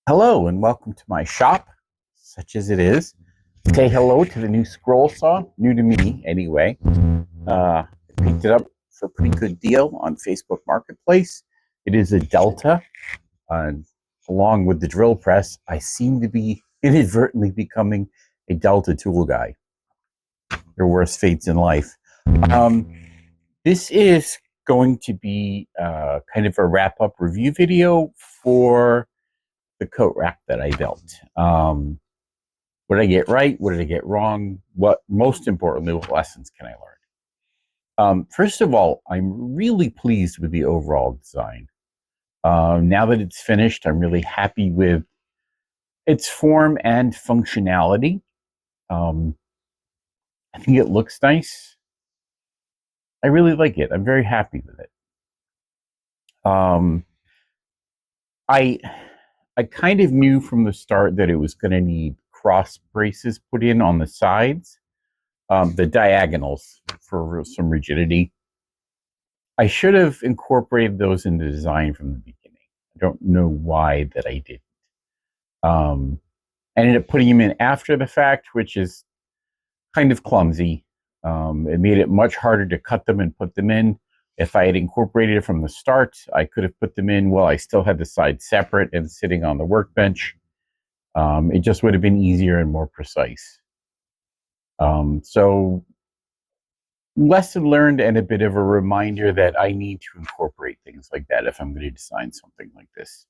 Hello and welcome to my shop, such as it is. Say hello to the new scroll saw, new to me anyway. I picked it up for a pretty good deal on Facebook Marketplace. It is a Delta, and along with the drill press, I seem to be inadvertently becoming a Delta tool guy. Your worst fates in life. Um, this is going to be kind of a wrap-up review video for the coat rack that I built. What did I get right? What did I get wrong? What, most importantly, what lessons can I learn? First of all, I'm really pleased with the overall design. Now that it's finished, I'm really happy with its form and functionality. Um, I think it looks nice. I really like it. I'm very happy with it. Um, I I kind of knew from the start that it was going to need cross braces put in on the sides, the diagonals for some rigidity. I should have incorporated those in the design from the beginning. I don't know why that I didn't. I ended up putting them in after the fact, which is kind of clumsy. It made it much harder to cut them and put them in. If I had incorporated it from the start, I could have put them in while I still had the sides separate and sitting on the workbench. It just would have been easier and more precise. So lesson learned and a bit of a reminder that I need to incorporate things like that if I'm going to design something like this.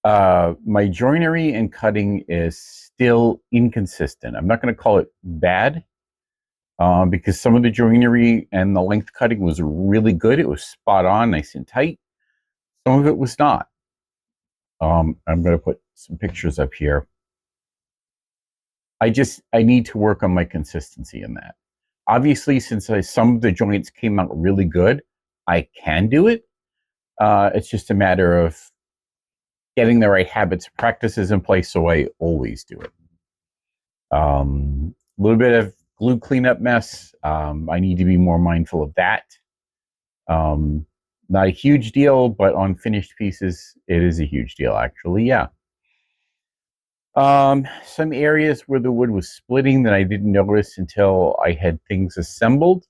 My joinery and cutting is still inconsistent. I'm not going to call it bad because some of the joinery and the length cutting was really good. It was spot on, nice and tight. Some of it was not. I'm going to put some pictures up here. I need to work on my consistency in that. Obviously, since some of the joints came out really good, I can do it. It's just a matter of getting the right habits, practices in place, so I always do it. A little bit of glue cleanup mess. I need to be more mindful of that. Not a huge deal, but on finished pieces, it is a huge deal, actually. Yeah. Some areas where the wood was splitting that I didn't notice until I had things assembled.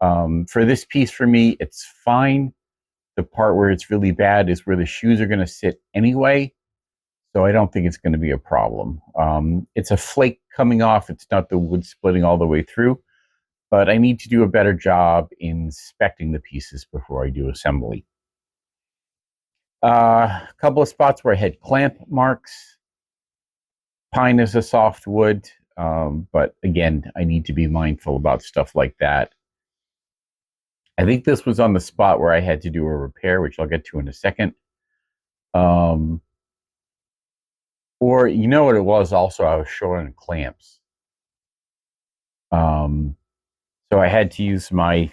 For this piece, for me, it's fine. The part where it's really bad is where the shoes are going to sit anyway. So I don't think it's going to be a problem. It's a flake coming off. It's not the wood splitting all the way through. But I need to do a better job inspecting the pieces before I do assembly. A couple of spots where I had clamp marks. Pine is a soft wood, but again, I need to be mindful about stuff like that. I think this was on the spot where I had to do a repair, which I'll get to in a second. Or you know what it was also, I was short on clamps. So I had to use my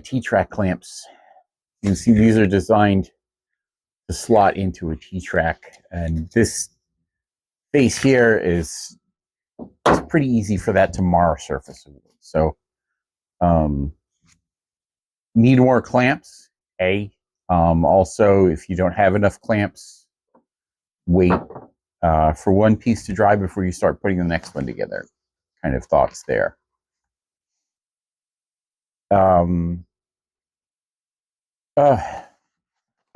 T-track clamps. You can see these are designed to slot into a T-track, and this face here is it's pretty easy for that to mar a surface. So need more clamps, also, if you don't have enough clamps, wait for one piece to dry before you start putting the next one together. Kind of thoughts there. I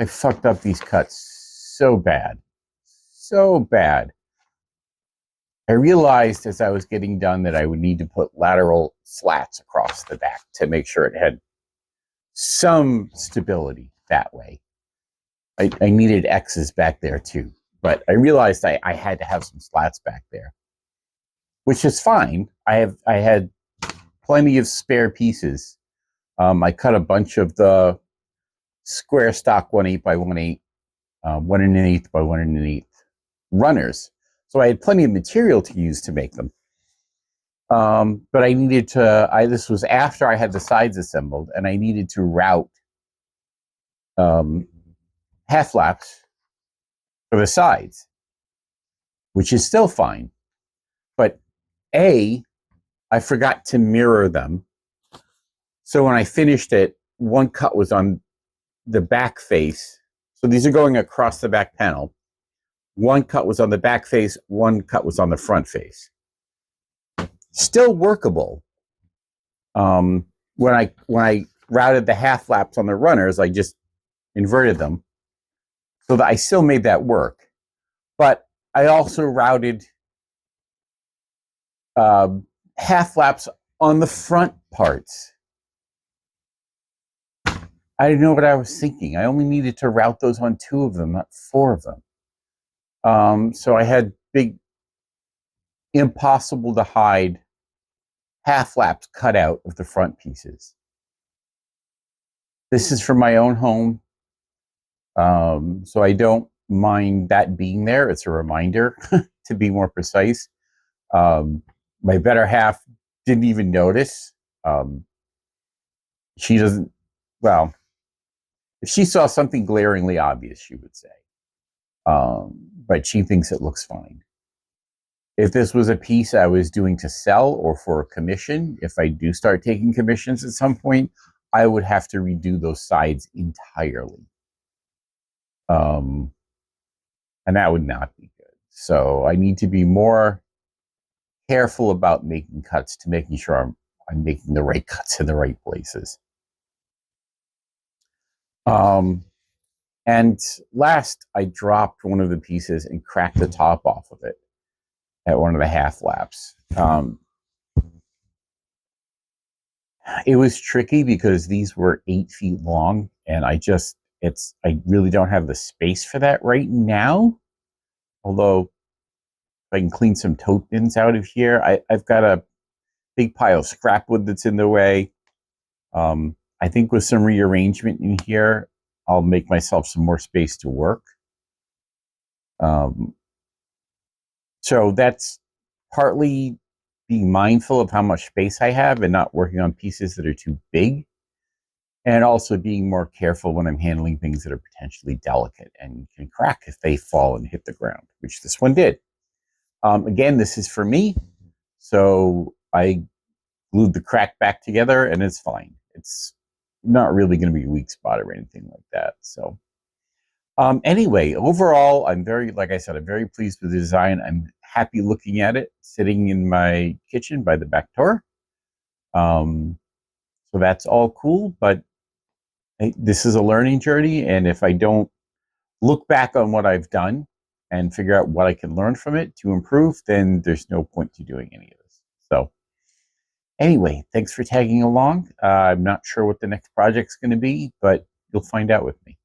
fucked up these cuts so bad. So bad. I realized as I was getting done that I would need to put lateral slats across the back to make sure it had some stability that way. I needed X's back there too, but I realized I had to have some slats back there, which is fine. I had plenty of spare pieces. I cut a bunch of the square stock 1/8 by 1/8, 1 1/8 by 1 1/8 runners. So I had plenty of material to use to make them. But I needed to, this was after I had the sides assembled, and I needed to route half laps for the sides, which is still fine. But I forgot to mirror them. So when I finished it, one cut was on the back face. So these are going across the back panel. One cut was on the back face, one cut was on the front face. Still workable. When I routed the half flaps on the runners, I just inverted them so that I still made that work. But I also routed half flaps on the front parts. I didn't know what I was thinking. I only needed to route those on 2 of them, not 4 of them. So I had big, impossible to hide half flaps cut out of the front pieces. This is for my own home, so I don't mind that being there. It's a reminder to be more precise. My better half didn't even notice. She doesn't, well, if she saw something glaringly obvious, she would say. But she thinks it looks fine. If this was a piece I was doing to sell or for a commission, if I do start taking commissions at some point, I would have to redo those sides entirely. And that would not be good. So I need to be more careful about making cuts to making sure I'm making the right cuts in the right places. And last, I dropped one of the pieces and cracked the top off of it at one of the half laps. It was tricky because these were 8 feet long, and I really don't have the space for that right now. Although, if I can clean some tote bins out of here, I've got a big pile of scrap wood that's in the way. I think with some rearrangement in here, I'll make myself some more space to work. So that's partly being mindful of how much space I have and not working on pieces that are too big, and also being more careful when I'm handling things that are potentially delicate and can crack if they fall and hit the ground, which this one did. Again, this is for me, so I glued the crack back together and it's fine. It's not really going to be a weak spot or anything like that. So anyway, overall, like I said, I'm very pleased with the design. I'm happy looking at it, sitting in my kitchen by the back door. So that's all cool, but this is a learning journey. And if I don't look back on what I've done and figure out what I can learn from it to improve, then there's no point to doing any of this. So anyway, thanks for tagging along. I'm not sure what the next project's going to be, but you'll find out with me.